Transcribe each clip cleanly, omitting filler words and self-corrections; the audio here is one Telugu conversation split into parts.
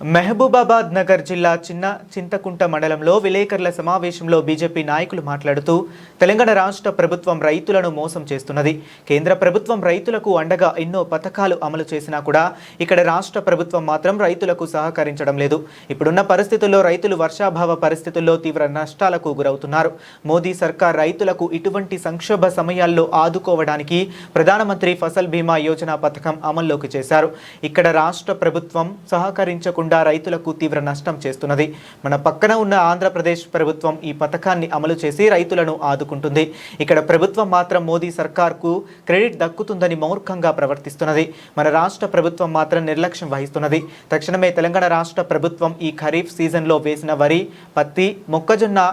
మహబూబాబాద్ నగర్ జిల్లా చిన్న చింతకుంట మండలంలో విలేకరుల సమావేశంలో బీజేపీ నాయకులు మాట్లాడుతూ తెలంగాణ రాష్ట్ర ప్రభుత్వం రైతులను మోసం చేస్తున్నది. కేంద్ర ప్రభుత్వం రైతులకు అండగా ఎన్నో పథకాలు అమలు చేసినా కూడా ఇక్కడ రాష్ట్ర ప్రభుత్వం మాత్రం రైతులకు సహకరించడం లేదు. ఇప్పుడున్న పరిస్థితుల్లో రైతులు వర్షాభావ పరిస్థితుల్లో తీవ్ర నష్టాలకు గురవుతున్నారు. మోదీ సర్కార్ రైతులకు ఇటువంటి సంక్షోభ సమయాల్లో ఆదుకోవడానికి ప్రధానమంత్రి ఫసల్ బీమా యోజన పథకం అమల్లోకి చేశారు. ఇక్కడ రాష్ట్ర ప్రభుత్వం సహకరించకుండా రైతులకు తీవ్ర నష్టం చేస్తున్నది. మన పక్కన ఉన్న ఆంధ్రప్రదేశ్ ప్రభుత్వం ఈ పథకాన్ని అమలు చేసి రైతులను ఆదుకుంటుంది. ఇక్కడ ప్రభుత్వం మాత్రం మోదీ సర్కార్కు క్రెడిట్ దక్కుతుందని మూర్ఖంగా ప్రవర్తిస్తున్నది. మన రాష్ట్ర ప్రభుత్వం మాత్రం నిర్లక్ష్యం వహిస్తున్నది. తక్షణమే తెలంగాణ రాష్ట్ర ప్రభుత్వం ఈ ఖరీఫ్ సీజన్లో వేసిన వరి, పత్తి, మొక్కజొన్న,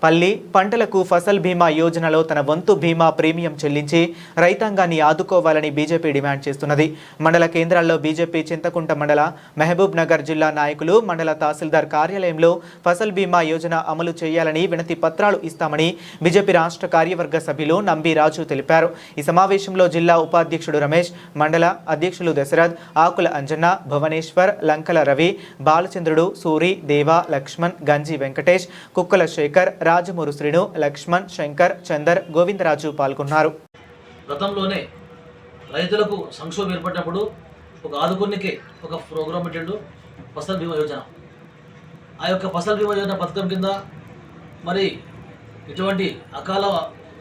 పల్లి పంటలకు ఫసల్ బీమా యోజనలో తన వంతు బీమా ప్రీమియం చెల్లించి రైతాంగాన్ని ఆదుకోవాలని బీజేపీ డిమాండ్ చేస్తున్నది. మండల కేంద్రాల్లో బీజేపీ చింతకుంట మండల, మహబూబ్ నగర్ జిల్లా నాయకులు మండల తహసీల్దార్ కార్యాలయంలో ఫసల్ బీమా యోజన అమలు చేయాలని వినతి పత్రాలు ఇస్తామని బీజేపీ రాష్ట్ర కార్యవర్గ సభ్యులు నంబి రాజు తెలిపారు. ఈ సమావేశంలో జిల్లా ఉపాధ్యక్షుడు రమేష్, మండల అధ్యక్షులు దశరథ్, ఆకుల అంజన్న, భువనేశ్వర్, లంకల రవి, బాలచంద్రుడు, సూరి, దేవా, లక్ష్మణ్, గంజి వెంకటేష్, కుక్కల శేఖర్, రాజమూరు శ్రీను, లక్ష్మణ్, శంకర్, చందర్, గోవిందరాజు పాల్గొన్నారు. గతంలోనే రైతులకు సంక్షోభం ఏర్పడినప్పుడు ఒక ఆదుకునికి ఒక ప్రోగ్రాం పెట్టిండు ఫసల్ బీమా యోజన. ఆ యొక్క ఫసల్ బీమా యోజన పథకం కింద మరి ఇటువంటి అకాల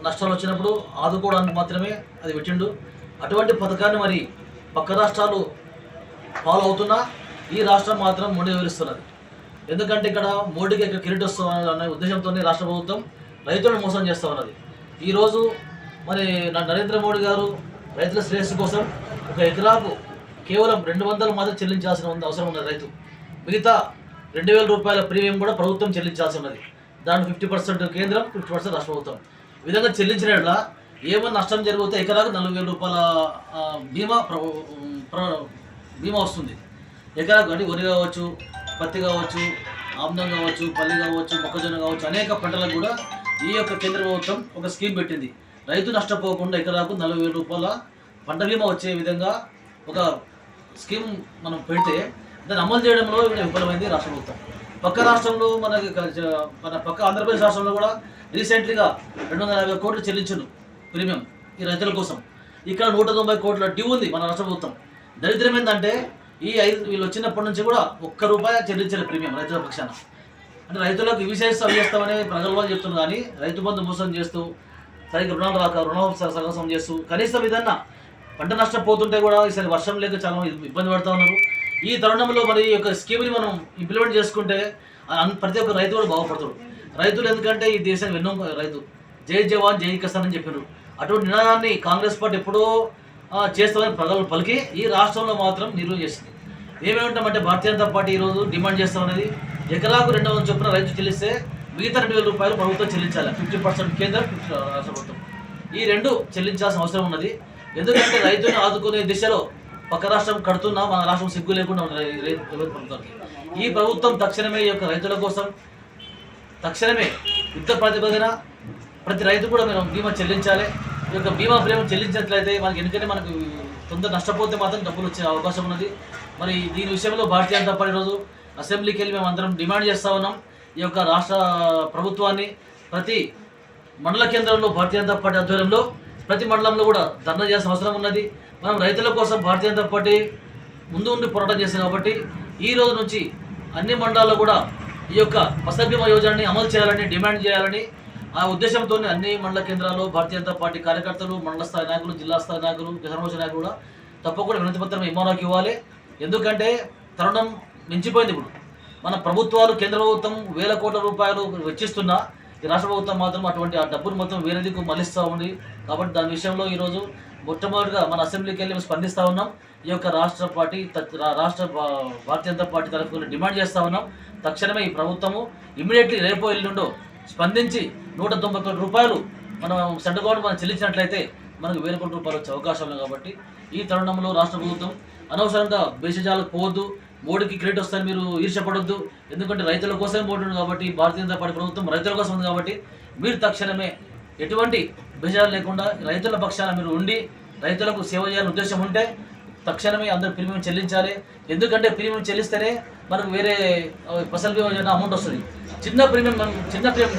నష్టాలు వచ్చినప్పుడు ఆదుకోవడానికి మాత్రమే అది పెట్టిండు. అటువంటి పథకాన్ని మరి పక్క రాష్ట్రాలు ఫాలో అవుతున్నా ఈ రాష్ట్రం మాత్రం మొండి వివరిస్తున్నది. ఎందుకంటే ఇక్కడ మోడీకి ఇక్కడ కిరీట్ వస్తున్న ఉద్దేశంతో రాష్ట్ర ప్రభుత్వం రైతులను మోసం చేస్తూ ఉన్నది. ఈరోజు మరి నరేంద్ర మోడీ గారు రైతుల శ్రేయస్సు కోసం ఒక ఎకరాకు కేవలం 200 మాత్రం చెల్లించాల్సిన అవసరం ఉన్నది. రైతు మిగతా 2000 రూపాయల ప్రీమియం కూడా ప్రభుత్వం చెల్లించాల్సి ఉన్నది. దాంట్లో 50% కేంద్రం, 50% రాష్ట్ర ప్రభుత్వం. ఈ విధంగా చెల్లించినట్ల ఏమైనా నష్టం జరిగితే ఎకరాకు 40,000 రూపాయల బీమా వస్తుంది. ఎకరాకు అంటే వరి కావచ్చు, పత్తి కావచ్చు, ఆమ్లం కావచ్చు, పల్లి కావచ్చు, మొక్కజొన్న కావచ్చు, అనేక పంటలకు కూడా ఈ యొక్క కేంద్ర ప్రభుత్వం ఒక స్కీమ్ పెట్టింది. రైతు నష్టపోకుండా ఎకరాకు 40,000 రూపాయల పంట బీమా వచ్చే విధంగా ఒక స్కీమ్ మనం పెడితే దాన్ని అమలు చేయడంలో విఫలమైంది రాష్ట్ర ప్రభుత్వం. పక్క రాష్ట్రంలో మన పక్క ఆంధ్రప్రదేశ్ రాష్ట్రంలో కూడా రీసెంట్లీగా 250 కోట్లు చెల్లించును ప్రీమియం ఈ రైతుల కోసం. ఇక్కడ 190 కోట్ల డ్యూ ఉంది మన రాష్ట్ర ప్రభుత్వం. దరిద్రం ఏంటంటే వీళ్ళు వచ్చినప్పటి నుంచి కూడా ₹1 చెల్లించారు ప్రీమియం రైతుల పక్షాన. అంటే రైతులకు విశేష చేస్తామని ప్రజలు చెప్తున్నారు, కానీ రైతు బంధు మోసం చేస్తూ, సరిగ్గా రుణాలు రాక రుణం సగసం చేస్తూ, కనీసం విధంగా పంట నష్టపోతుంటే కూడా ఈసారి వర్షం లేక చాలా ఇబ్బంది పడుతూ ఉన్నారు. ఈ తరుణంలో మరి ఈ యొక్క స్కీమ్ని మనం ఇంప్లిమెంట్ చేసుకుంటే ప్రతి ఒక్క రైతు కూడా బాగుపడతాడు. రైతులు ఎందుకంటే ఈ దేశాన్ని వెన్నుముక రైతు, జై జవాన్ జై కిసాన్ అని చెప్పారు. అటువంటి నినాదాన్ని కాంగ్రెస్ పార్టీ ఎప్పుడో చేస్తామని ప్రజలు పలికి ఈ రాష్ట్రంలో మాత్రం నిర్వహణ చేసింది. ఏమేమిటంటే భారతీయ జనతా పార్టీ ఈరోజు డిమాండ్ చేస్తామనేది ఎకరాకు 200 చొప్పున రైతు చెల్లిస్తే మిగతా 2,000 రూపాయలు ప్రభుత్వం చెల్లించాలి. 50% కేంద్రం, 50% రాష్ట్ర ప్రభుత్వం. ఈ రెండు చెల్లించాల్సిన అవసరం ఉన్నది. ఎందుకంటే రైతుని ఆదుకునే దిశలో పక్క రాష్ట్రం కడుతున్నా మన రాష్ట్రం సిగ్గు లేకుండా ఉంది ప్రభుత్వానికి. ఈ ప్రభుత్వం తక్షణమే ఈ యొక్క రైతుల కోసం తక్షణమే యుద్ధ ప్రతిపాదన ప్రతి రైతు కూడా మనం బీమా చెల్లించాలి. ఈ యొక్క బీమా ప్రీమియం చెల్లించినట్లయితే మనకి ఎందుకంటే మనకు తొందర నష్టపోతే మాత్రం డబ్బులు వచ్చే అవకాశం ఉన్నది. మరి దీని విషయంలో భారతీయ జనతా పార్టీ రోజు అసెంబ్లీకి వెళ్ళి మేము అందరం డిమాండ్ చేస్తూ ఉన్నాం. ఈ యొక్క రాష్ట్ర ప్రభుత్వాన్ని ప్రతి మండల కేంద్రంలో భారతీయ జనతా పార్టీ ఆధ్వర్యంలో ప్రతి మండలంలో కూడా ధర్నా చేయాల్సిన అవసరం ఉన్నది. మనం రైతుల కోసం భారతీయ జనతా పార్టీ ముందు ఉండి పోరాటం చేస్తాం కాబట్టి ఈ రోజు నుంచి అన్ని మండలాల్లో కూడా ఈ యొక్క ఫసల్ బీమా యోజనని అమలు చేయాలని డిమాండ్ చేయాలని ఆ ఉద్దేశంతో అన్ని మండల కేంద్రాల్లో భారతీయ జనతా పార్టీ కార్యకర్తలు, మండల స్థాయి నాయకులు, జిల్లా స్థాయి నాయకులు, కిసాన్ నాయకులు కూడా తప్పకుండా వినతి పత్రం ఎంఆర్ఓకి ఇవ్వాలి. ఎందుకంటే తరుణం మించిపోయింది. ఇప్పుడు మన ప్రభుత్వాలు, కేంద్ర ప్రభుత్వం 1,000 కోట్ల రూపాయలు వెచ్చిస్తున్నా ఈ రాష్ట్ర ప్రభుత్వం మాత్రం అటువంటి ఆ డబ్బును మొత్తం వేరే దిక్కు మళ్లిస్తూ ఉంది. కాబట్టి దాని విషయంలో ఈరోజు మొట్టమొదటిగా మన అసెంబ్లీకి వెళ్ళి స్పందిస్తూ ఉన్నాం. ఈ యొక్క రాష్ట్ర భారతీయ జనతా పార్టీ తరఫున డిమాండ్ చేస్తూ ఉన్నాం. తక్షణమే ఈ ప్రభుత్వము ఇమ్మీడియట్లీ రేపో ఎల్లుండో స్పందించి 190 కోట్ల రూపాయలు మనం సెంట్రల్ గవర్నమెంట్ మనం చెల్లించినట్లయితే మనకు 1,000 కోట్ల రూపాయలు వచ్చే అవకాశం ఉంది. కాబట్టి ఈ తరుణంలో రాష్ట్ర ప్రభుత్వం అనవసరంగా భేషజాలకు పోవద్దు. మోడీకి క్రెడిట్ వస్తాయని మీరు ఈర్షపడొద్దు. ఎందుకంటే రైతుల కోసమే మోడీ ఉంది కాబట్టి, భారతీయ జనతా పార్టీ ప్రభుత్వం రైతుల కోసం ఉంది కాబట్టి మీరు తక్షణమే ఎటువంటి భేషజాలు లేకుండా రైతుల పక్షాన మీరు ఉండి రైతులకు సేవ చేయాలని ఉద్దేశం ఉంటే తక్షణమే అందరు ప్రీమియం చెల్లించాలి. ఎందుకంటే ప్రీమియం చెల్లిస్తేనే మనకు వేరే ఫసల్ బీమా యోజన అమౌంట్ వస్తుంది. చిన్న ప్రీమియం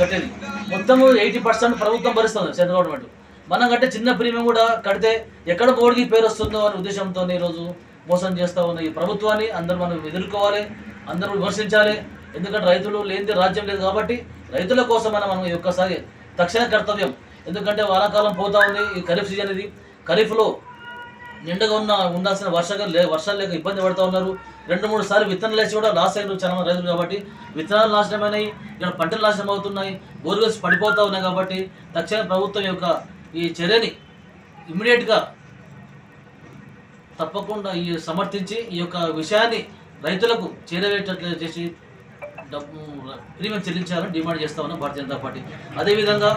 కట్టేది మొత్తము 80% ప్రభుత్వం భరిస్తుంది, సెంట్రల్ గవర్నమెంట్. మనం కట్టే చిన్న ప్రీమియం కూడా కడితే ఎక్కడ బోర్డుకి పేరు వస్తుందో అనే ఉద్దేశంతో ఈరోజు మోసం చేస్తూ ఉన్న ఈ ప్రభుత్వాన్ని అందరూ మనం ఎదుర్కోవాలి, అందరూ విమర్శించాలి. ఎందుకంటే రైతులు లేనిదే రాజ్యం లేదు కాబట్టి రైతుల కోసం మనం ఈ ఒక్కసారి తక్షణ కర్తవ్యం. ఎందుకంటే వానాకాలం పోతా ఉంది, ఈ ఖరీఫ్ సీజన్ ఇది. ఖరీఫ్లో నిండుగా ఉండాల్సిన వర్షాలు లేక ఇబ్బంది పడుతూ ఉన్నారు. 2-3 సార్లు విత్తనాలు వేసి కూడా లాస్ అయినారు చాలా మంది రైతులు. కాబట్టి విత్తనాలు నాశనమైనాయి, ఇక్కడ పంటలు నాశనం అవుతున్నాయి, బోర్వెల్స్ పడిపోతూ ఉన్నాయి. కాబట్టి తక్షణ ప్రభుత్వం యొక్క ఈ చర్యని ఇమ్మీడియట్గా తప్పకుండా సమర్థించి ఈ యొక్క విషయాన్ని రైతులకు చేరవేటట్లు చేసి ప్రీమియం చెల్లించాలని డిమాండ్ చేస్తా ఉన్నాం భారతీయ జనతా పార్టీ. అదేవిధంగా